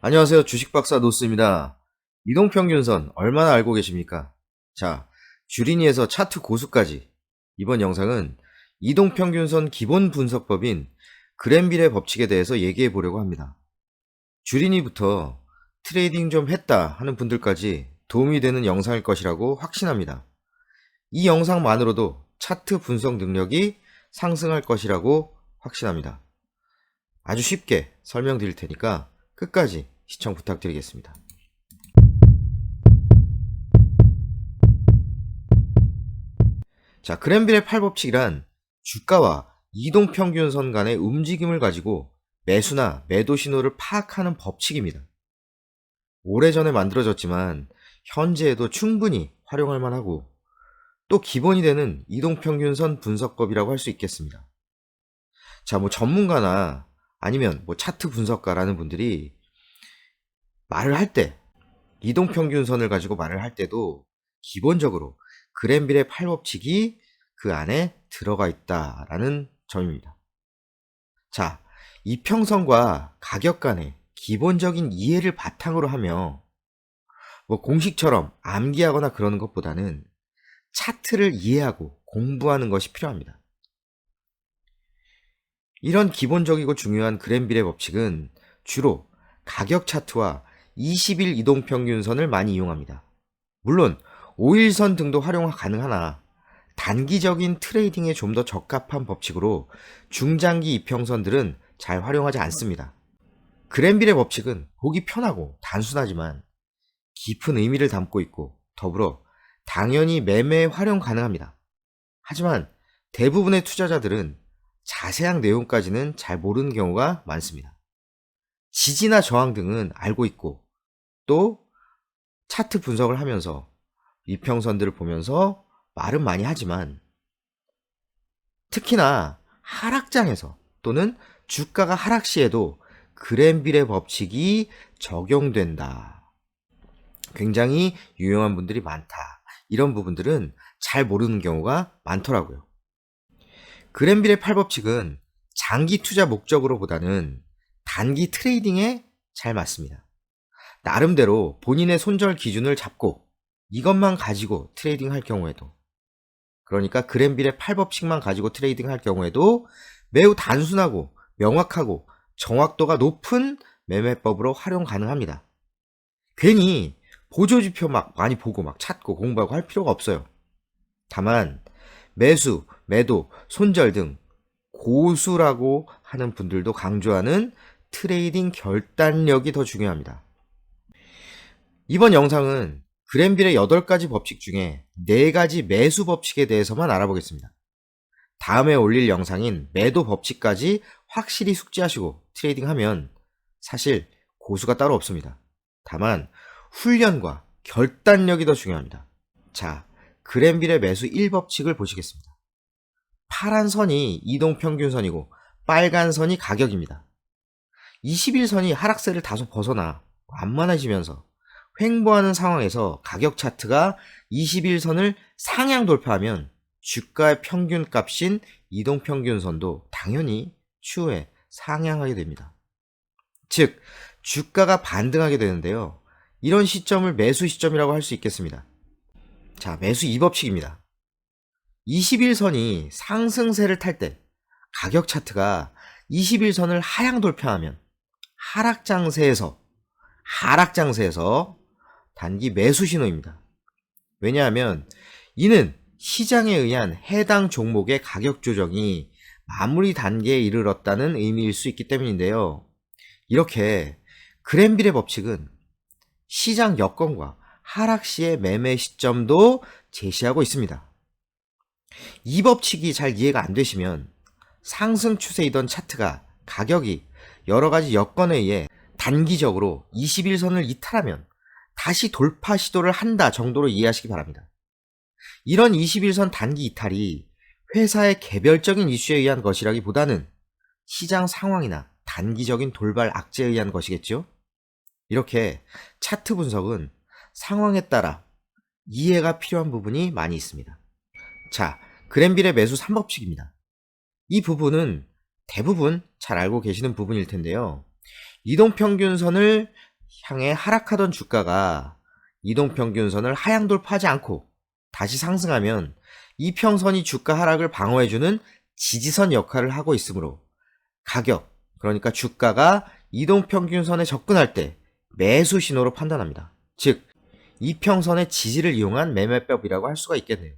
안녕하세요. 주식박사 노스입니다. 이동평균선 얼마나 알고 계십니까? 자, 주린이에서 차트 고수까지. 이번 영상은 이동평균선 기본 분석법인 그랜빌의 법칙에 대해서 얘기해 보려고 합니다. 주린이부터 트레이딩 좀 했다 하는 분들까지 도움이 되는 영상일 것이라고 확신합니다. 이 영상만으로도 차트 분석 능력이 상승할 것이라고 확신합니다. 아주 쉽게 설명드릴 테니까 끝까지 시청 부탁드리겠습니다. 자, 그랜빌의 8법칙이란 주가와 이동평균선 간의 움직임을 가지고 매수나 매도 신호를 파악하는 법칙입니다. 오래전에 만들어졌지만 현재에도 충분히 활용할 만하고 또 기본이 되는 이동평균선 분석법이라고 할 수 있겠습니다. 자, 전문가나 아니면 차트 분석가라는 분들이 말을 할 때, 이동평균선을 가지고 말을 할 때도 기본적으로 그랜빌의 8법칙이 그 안에 들어가 있다라는 점입니다. 자, 이평선과 가격 간의 기본적인 이해를 바탕으로 하며 공식처럼 암기하거나 그러는 것보다는 차트를 이해하고 공부하는 것이 필요합니다. 이런 기본적이고 중요한 그랜빌의 법칙은 주로 가격 차트와 20일 이동평균선을 많이 이용합니다. 물론 5일선 등도 활용 가능하나 단기적인 트레이딩에 좀 더 적합한 법칙으로 중장기 이평선들은 잘 활용하지 않습니다. 그랜빌의 법칙은 보기 편하고 단순하지만 깊은 의미를 담고 있고 더불어 당연히 매매에 활용 가능합니다. 하지만 대부분의 투자자들은 자세한 내용까지는 잘 모르는 경우가 많습니다. 지지나 저항 등은 알고 있고 또 차트 분석을 하면서 이평선들을 보면서 말은 많이 하지만 특히나 하락장에서 또는 주가가 하락 시에도 그랜빌의 법칙이 적용된다. 굉장히 유용한 분들이 많다. 이런 부분들은 잘 모르는 경우가 많더라고요. 그랜빌의 8법칙은 장기 투자 목적으로보다는 단기 트레이딩에 잘 맞습니다. 나름대로 본인의 손절 기준을 잡고 이것만 가지고 트레이딩 할 경우에도, 그러니까 그랜빌의 8법칙만 가지고 트레이딩 할 경우에도 매우 단순하고 명확하고 정확도가 높은 매매법으로 활용 가능합니다. 괜히 보조지표 많이 보고 찾고 공부하고 할 필요가 없어요. 다만 매수, 매도, 손절 등 고수라고 하는 분들도 강조하는 트레이딩 결단력이 더 중요합니다. 이번 영상은 그랜빌의 8가지 법칙 중에 4가지 매수 법칙에 대해서만 알아보겠습니다. 다음에 올릴 영상인 매도 법칙까지 확실히 숙지하시고 트레이딩하면 사실 고수가 따로 없습니다. 다만 훈련과 결단력이 더 중요합니다. 자, 그랜빌의 매수 1법칙을 보시겠습니다. 파란 선이 이동평균선이고 빨간 선이 가격입니다. 21선이 하락세를 다소 벗어나 완만해지면서 횡보하는 상황에서 가격 차트가 21선을 상향 돌파하면 주가의 평균값인 이동평균선도 당연히 추후에 상향하게 됩니다. 즉, 주가가 반등하게 되는데요. 이런 시점을 매수 시점이라고 할 수 있겠습니다. 자, 매수 2법칙입니다. 21선이 상승세를 탈 때 가격 차트가 21선을 하향 돌파하면 하락장세에서 단기 매수 신호입니다. 왜냐하면 이는 시장에 의한 해당 종목의 가격 조정이 마무리 단계에 이르렀다는 의미일 수 있기 때문인데요. 이렇게 그랜빌의 법칙은 시장 여건과 하락 시의 매매 시점도 제시하고 있습니다. 이 법칙이 잘 이해가 안 되시면 상승 추세이던 차트가 가격이 여러 가지 여건에 의해 단기적으로 21선을 이탈하면 다시 돌파 시도를 한다 정도로 이해하시기 바랍니다. 이런 21선 단기 이탈이 회사의 개별적인 이슈에 의한 것이라기보다는 시장 상황이나 단기적인 돌발 악재에 의한 것이겠죠? 이렇게 차트 분석은 상황에 따라 이해가 필요한 부분이 많이 있습니다. 자, 그랜빌의 매수 3법칙입니다. 이 부분은 대부분 잘 알고 계시는 부분일 텐데요. 이동평균선을 향해 하락하던 주가가 이동평균선을 하향 돌파하지 않고 다시 상승하면 이평선이 주가 하락을 방어해주는 지지선 역할을 하고 있으므로 가격, 그러니까 주가가 이동평균선에 접근할 때 매수 신호로 판단합니다. 즉, 이평선의 지지를 이용한 매매법이라고 할 수가 있겠네요.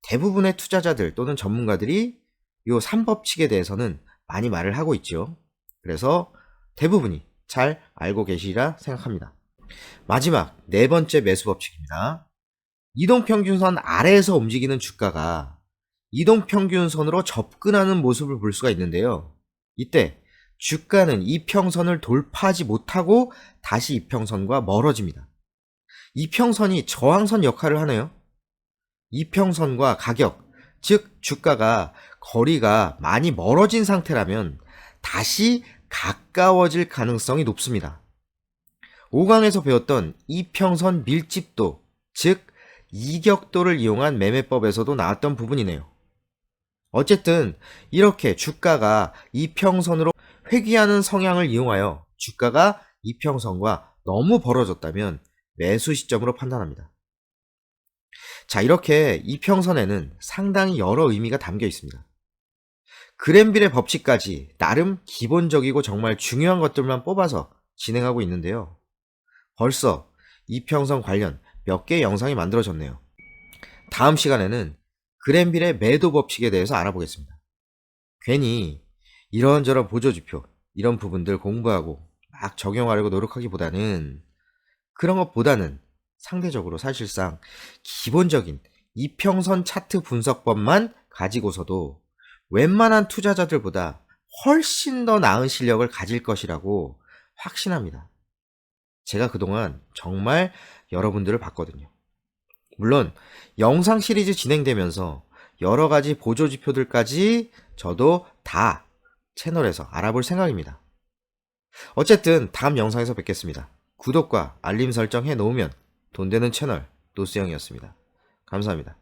대부분의 투자자들 또는 전문가들이 이 3법칙에 대해서는 많이 말을 하고 있죠. 그래서 대부분이 잘 알고 계시리라 생각합니다. 마지막 네 번째 매수 법칙입니다. 이동평균선 아래에서 움직이는 주가가 이동평균선으로 접근하는 모습을 볼 수가 있는데요. 이때 주가는 이평선을 돌파하지 못하고 다시 이평선과 멀어집니다. 이평선이 저항선 역할을 하네요. 이평선과 가격, 즉 주가가 거리가 많이 멀어진 상태라면 다시 가까워질 가능성이 높습니다. 5강에서 배웠던 이평선 밀집도, 즉 이격도를 이용한 매매법에서도 나왔던 부분이네요. 어쨌든 이렇게 주가가 이평선으로 회귀하는 성향을 이용하여 주가가 이평선과 너무 벌어졌다면 매수 시점으로 판단합니다. 자, 이렇게 이평선에는 상당히 여러 의미가 담겨 있습니다. 그랜빌의 법칙까지 나름 기본적이고 정말 중요한 것들만 뽑아서 진행하고 있는데요. 벌써 이평선 관련 몇 개의 영상이 만들어졌네요. 다음 시간에는 그랜빌의 매도 법칙에 대해서 알아보겠습니다. 괜히 이런저런 보조지표, 이런 부분들 공부하고 막 적용하려고 노력하기보다는 그런 것보다는 상대적으로 사실상 기본적인 이평선 차트 분석법만 가지고서도 웬만한 투자자들보다 훨씬 더 나은 실력을 가질 것이라고 확신합니다. 제가 그동안 정말 여러분들을 봤거든요. 물론 영상 시리즈 진행되면서 여러 가지 보조지표들까지 저도 다 채널에서 알아볼 생각입니다. 어쨌든 다음 영상에서 뵙겠습니다. 구독과 알림 설정 해놓으면 돈 되는 채널 노스영이었습니다. 감사합니다.